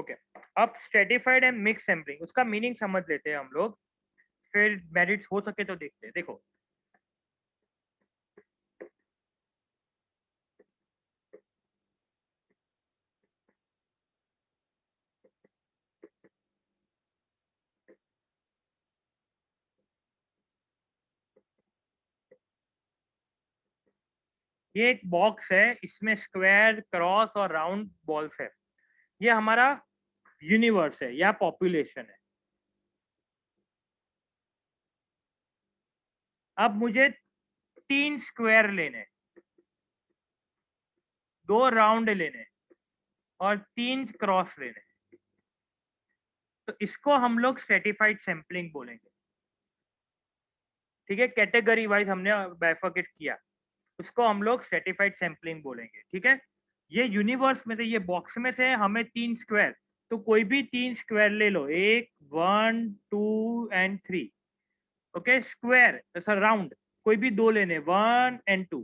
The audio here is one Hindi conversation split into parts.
ओके, अब स्ट्रेटिफाइड एंड मिक्स सैम्पलिंग, उसका मीनिंग समझ लेते हैं हम लोग, फिर मेरिट्स हो सके तो देखते हैं। देखो ये एक बॉक्स है, इसमें स्क्वायर, क्रॉस और राउंड बॉल्स है। ये हमारा यूनिवर्स है या पॉपुलेशन है। अब मुझे 3 स्क्वायर लेने, 2 राउंड लेने और 3 क्रॉस लेने, तो इसको हम लोग स्ट्रेटिफाइड सैम्पलिंग बोलेंगे। ठीक है, कैटेगरी वाइज हमने बाइफरकेट किया, उसको हम लोग स्ट्रेटिफाइड सैम्पलिंग बोलेंगे। ठीक है, ये यूनिवर्स में से, ये बॉक्स में से हमें 3 स्क्वायर, तो कोई भी 3 स्क्वायर ले लो, 1 1 2 and 3। Okay, square sir round कोई भी 2 लेने, 1 एंड 2,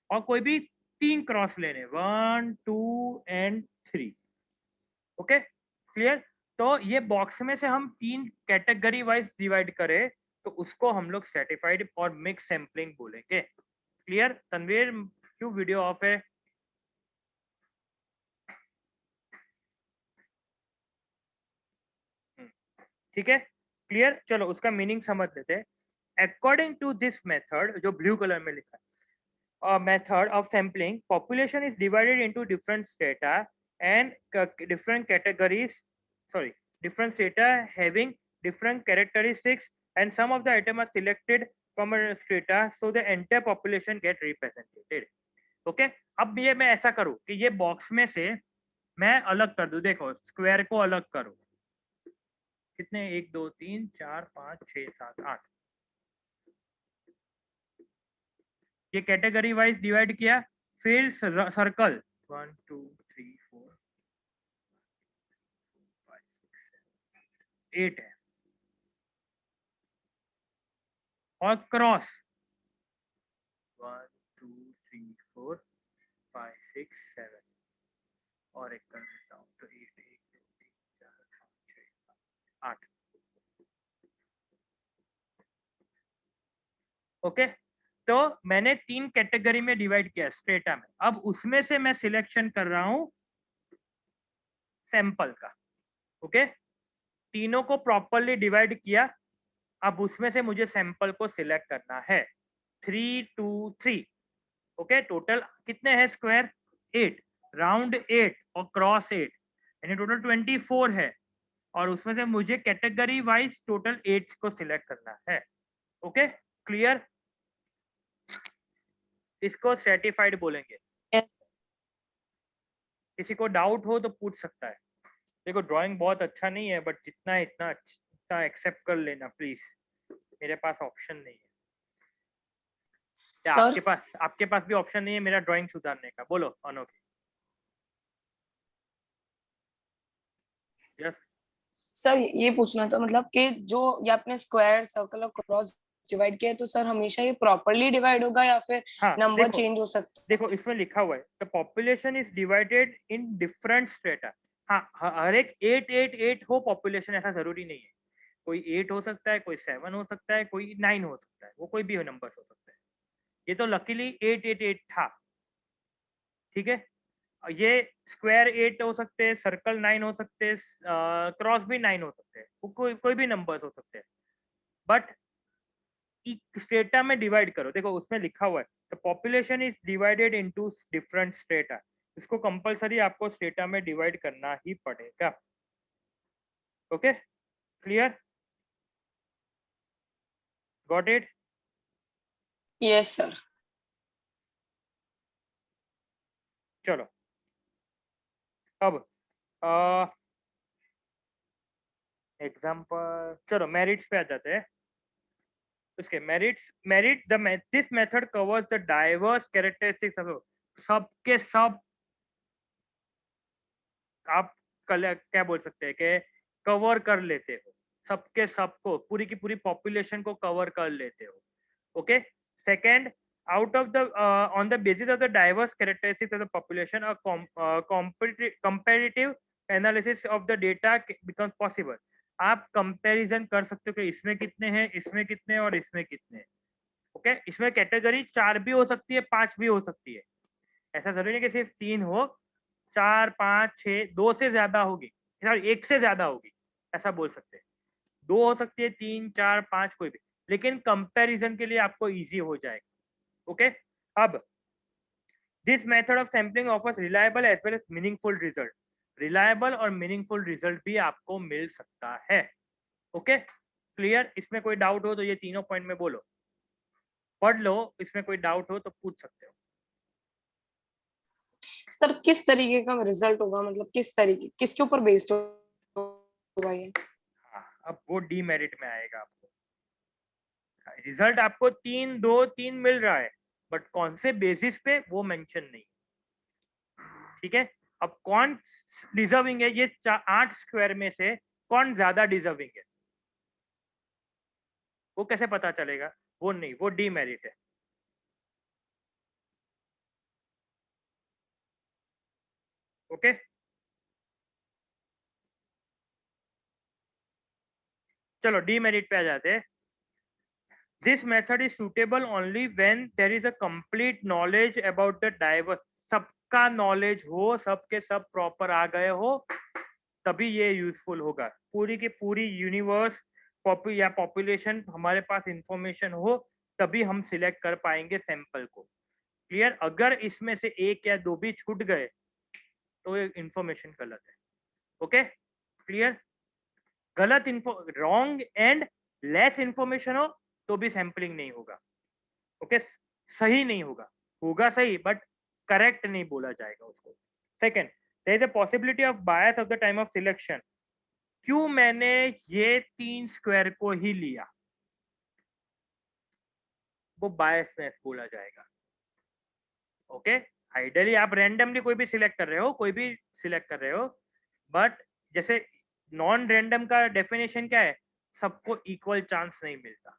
और कोई भी 3 क्रॉस लेने, 1 2 एंड 3। Okay, clear. तो ये बॉक्स में से हम 3 कैटेगरी वाइज डिवाइड करें, तो उसको हम लोग स्ट्रेटिफाइड और मिक्स सैम्पलिंग बोलेंगे। क्लियर। तनवीर क्यों वीडियो ऑफ है? ठीक है, क्लियर। चलो उसका मीनिंग समझ लेते हैं। अकॉर्डिंग टू दिस मेथड, जो ब्लू कलर में लिखा है, method of sampling, population is divided into different strata and different categories, sorry, different strata having different characteristics, and some of the items are selected from a strata so the entire population get represented. Okay, अब ये मैं ऐसा करूं कि ये बॉक्स में से मैं अलग कर दूं। देखो स्क्वायर को अलग करो, कितने, 1 2 3 4 5 6 7 8, ये कैटेगरी वाइज डिवाइड किया। फिर सर्कल 1 2 3 4 5 6 7 8 है, और क्रॉस 1 2 3 4 5 6 7, और एक कर देता हूँ तो 8 1 2 3 4 5 6 8। ओके, तो मैंने 3 कैटेगरी में डिवाइड किया स्ट्रेटा में। अब उसमें से मैं सिलेक्शन कर रहा हूँ सैंपल का। ओके, तीनों को प्रॉपरली डिवाइड किया, अब उसमें से मुझे सैंपल को सिलेक्ट करना है। 3 2 3। ओके, टोटल कितने हैं स्क्वायर? 8, राउंड 8 और क्रॉस 8, यानी टोटल 24 है, और उसमें से मुझे कैटेगरी वाइज टोटल 8 को सिलेक्ट करना है। Okay, clear. इसको स्ट्रेटिफाइड बोलेंगे। यस किसी को डाउट हो तो पूछ सकता है। देखो ड्राइंग बहुत अच्छा नहीं है, बट जितना है इतना एक्सेप्ट कर लेना प्लीज, मेरे पास ऑप्शन नहीं है। या सर। आपके पास भी ऑप्शन नहीं है मेरा ड्राइंग सुधारने का? बोलो अनोखे। यस। सर ये पूछना था, मतलब कि जो ये आपने स्क्वायर, सर्कल और क्रॉस डिवाइड किया है, तो सर हमेशा ये प्रॉपरली डिवाइड होगा या फिर हाँ नंबर देखो, चेंज हो सकता है? देखो इसमें लिखा हुआ है the population is divided in different strata. हाँ, हर एक 8 8 8 हो पॉपुलेशन, ऐसा जरूरी नहीं है। कोई 8 हो सकता है, कोई 7 हो सकता है, कोई 9 हो सकता है, वो कोई भी नंबर हो सकता है। ये तो लकीली 8 8 8 था। ठीक है, ये स्क्वायर 8 हो सकते हैं, सर्कल 9 हो सकते हैं, क्रॉस भी 9 हो सकते हैं, वो कोई भी नंबर हो सकते हैं। बट स्ट्रेटा में डिवाइड करो, देखो उसमें लिखा हुआ है the population is divided into different strata. इसको कंपलसरी आपको स्ट्रेटा में डिवाइड करना ही पड़ेगा। Okay, clear, got it. Yes sir. चलो अब एग्जाम्पल, चलो मेरिट्स पे आ जाते हैं। उसके merit this method covers the diverse characteristics of, सबके सब आप क्या बोल सकते हैं कि कवर कर लेते हो, सबके सबको, पूरी की पूरी पॉपुलेशन को कवर कर लेते हो। Okay, second, out of the on the basis of the diverse characteristics of the population, a comparative analysis of the data becomes possible. आप कंपैरिजन कर सकते हो कि इसमें कितने हैं, इसमें कितने हैं और इसमें कितने हैं। ओके, इसमें कैटेगरी 4 भी हो सकती है, 5 भी हो सकती है। ऐसा जरूरी नहीं कि सिर्फ 3 हो, 4, 5, 6, 2 से ज्यादा होगी, 1 से ज्यादा होगी, ऐसा बोल सकते हैं। 2 हो सकती है, 3, 4, 5 कोई भी, लेकिन कंपैरिजन के लिए आपको इजी हो जाएगा। ओके, अब this method of sampling offers reliable as well as meaningful result. Reliable और मीनिंगफुल रिजल्ट भी आपको मिल सकता है। Okay, clear? इसमें कोई डाउट हो तो ये तीनों पॉइंट में बोलो, पढ़ लो, इसमें कोई डाउट हो तो पूछ सकते हो। सर किस तरीके का रिजल्ट होगा, मतलब किस तरीके, किसके ऊपर बेस्ड होगा ये? हाँ, अब वो डीमेरिट में आएगा आपको। रिजल्ट आपको 3, 2, 3 मिल रहा है, बट कौन से बेसिस पे वो मेंशन नहीं। ठीक है, अब कौन डिजर्विंग है, ये 8 स्क्वायर में से कौन ज्यादा डिजर्विंग है, वो कैसे पता चलेगा? वो नहीं, वो डीमेरिट है। ओके, चलो डीमेरिट पे आ जाते हैं। This method is suitable only when there is a complete knowledge about the diverse. सबका नॉलेज हो, सबके सब प्रॉपर आ गए हो, तभी ये यूजफुल होगा। पूरी की पूरी यूनिवर्स या पॉपुलेशन हमारे पास इंफॉर्मेशन हो, तभी हम सिलेक्ट कर पाएंगे सैंपल को। क्लियर? अगर इसमें से एक या दो भी छूट गए तो ये इंफॉर्मेशन गलत है। Okay, clear? गलत info, wrong and less information हो तो भी सैंपलिंग नहीं होगा। ओके, सही नहीं होगा, होगा सही बट करेक्ट नहीं बोला जाएगा उसको। Second, there is a possibility of bias of the time of selection. क्यों मैंने ये 3 स्क्वायर को ही लिया, वो बायसनेस बोला जाएगा। ओके, आइडियली आप रैंडमली कोई भी सिलेक्ट कर रहे हो, कोई भी सिलेक्ट कर रहे हो, बट जैसे नॉन रैंडम का डेफिनेशन क्या है? सबको इक्वल चांस नहीं मिलता।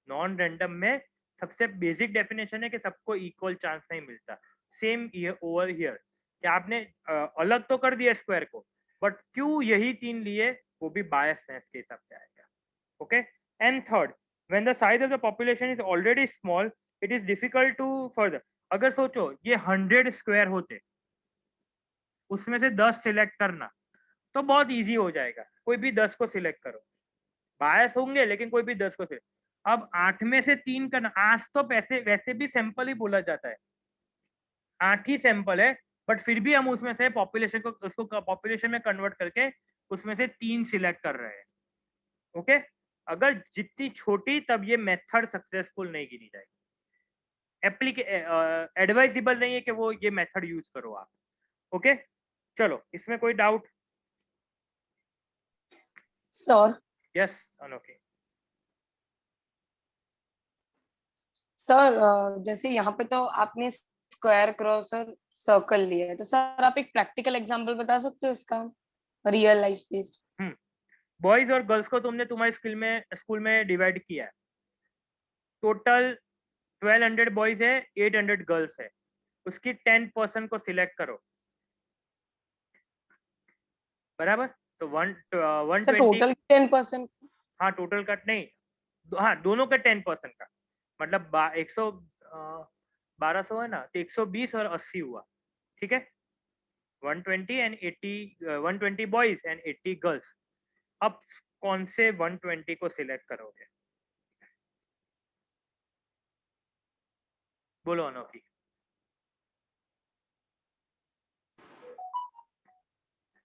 नॉन रैंडम में सबसे बेसिक डेफिनेशन है कि सबको इक्वल चांस नहीं मिलता। सेम ओवर हियर, कि आपने अलग तो कर दिया स्क्वायर को, बट क्यों यही 3 लिए, वो भी बायसनेस के हिसाब से आएगा। Okay, and third, when the size of the population is already small, it is difficult to further. अगर सोचो ये 100 स्क्वायर होते, उसमें से 10 सिलेक्ट करना तो बहुत इजी हो जाएगा, कोई भी 10 को सिलेक्ट करो। बायस होंगे लेकिन कोई भी 10 को सिलेक्ट। अब 8 में से 3 करना, 8 तो पैसे वैसे भी सैंपल ही बोला जाता है, 8 ही सैंपल है, बट फिर भी हम उसमें से पॉपुलेशन को, उसको पॉपुलेशन में कन्वर्ट करके उसमें से 3 सिलेक्ट कर रहे हैं। ओके, अगर जितनी छोटी, तब ये मेथड सक्सेसफुल नहीं गिनी जाएगी। एडवाइजेबल नहीं है कि वो ये मेथड यूज करो आप। ओके, चलो इसमें कोई डाउट? सर यस अनोखे। सर जैसे यहाँ पे तो आपने स्क्वायर, क्रॉस और सर्कल लिया है, तो सर आप एक प्रैक्टिकल एग्जांपल बता सकते हो इसका, रियल लाइफ बेस्ड? बॉयज और गर्ल्स को तुमने तुम्हारे स्कूल में डिवाइड किया है। टोटल 1200 बॉयज है, 800 गर्ल्स है, उसकी 10% को सिलेक्ट करो, बराबर? तो वन सर ट्वेंटी टोटल 10%? हाँ टोटल का नहीं, हाँ दोनों का 10% का, मतलब 1200 है ना, तो 120 और 80 हुआ। ठीक है, 120 एंड 80, 120 बॉयज एंड 80 गर्ल्स। अब कौन से 120 को सिलेक्ट करोगे? बोलो अनोखी।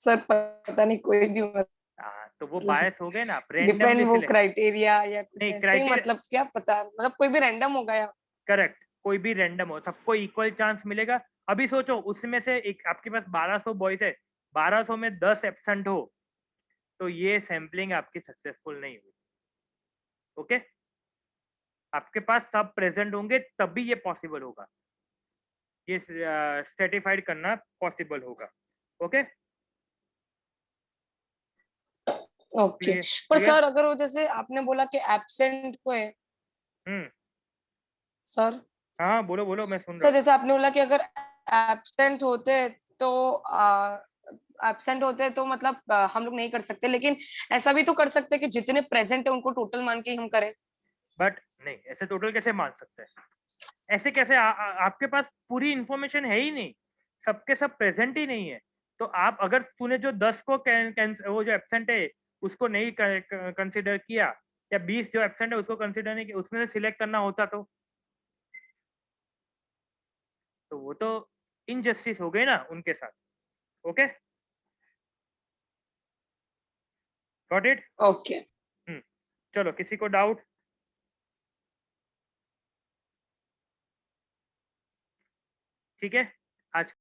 सर पता नहीं, कोई भी हाँ तो वो मतलब बायस हो गए ना, आप रैंडमली डिपेंड, वो सिलेक्ट। क्राइटेरिया या कुछ नहीं ऐसे ही, क्राइटेरिया, मतलब क्या पता, मतलब कोई भी रैंडम होगा या? करेक्ट, कोई भी रैंडम हो, सबको इक्वल चांस मिलेगा। अभी सोचो उसमें से एक आपके पास 1200 बॉयज है, 1200 में 10 एब्सेंट हो, तो ये सैम्पलिंग आपकी सक्सेसफुल नहीं हुई। ओके, आपके पास सब प्रेजेंट होंगे तभी ये पॉसिबल होगा, ये सर्टिफाइड करना पॉसिबल होगा। Okay, okay. क्लियर पर क्लियर। सर अगर वो, जैसे आपने बोला कि एब्सेंट को है हम्म, सर, हाँ बोलो बोलो, मैं सुन रहा सर हूँ। जैसे आपने बोला कि अगर एब्सेंट होते तो एब्सेंट होते हैं तो मतलब हम लोग नहीं कर सकते, लेकिन ऐसा भी तो कर सकते हैं कि जितने प्रेजेंट है उनको टोटल मान के ही हम करें। बट नहीं, ऐसे टोटल कैसे मान सकते हैं? ऐसे कैसे आपके पास पूरी इंफॉर्मेशन है ही नहीं, सबके सब प्रेजेंट ही नहीं है। तो आप अगर तूने जो 10 को वो जो एब्सेंट है उसको नहीं कंसिडर किया, या 20 जो एब्सेंट है उसको कंसिडर नहीं किया, उसमें से सिलेक्ट करना होता तो वो तो इनजस्टिस हो गई ना उनके साथ। Okay, got it. ओके। चलो, किसी को डाउट? ठीक है, आज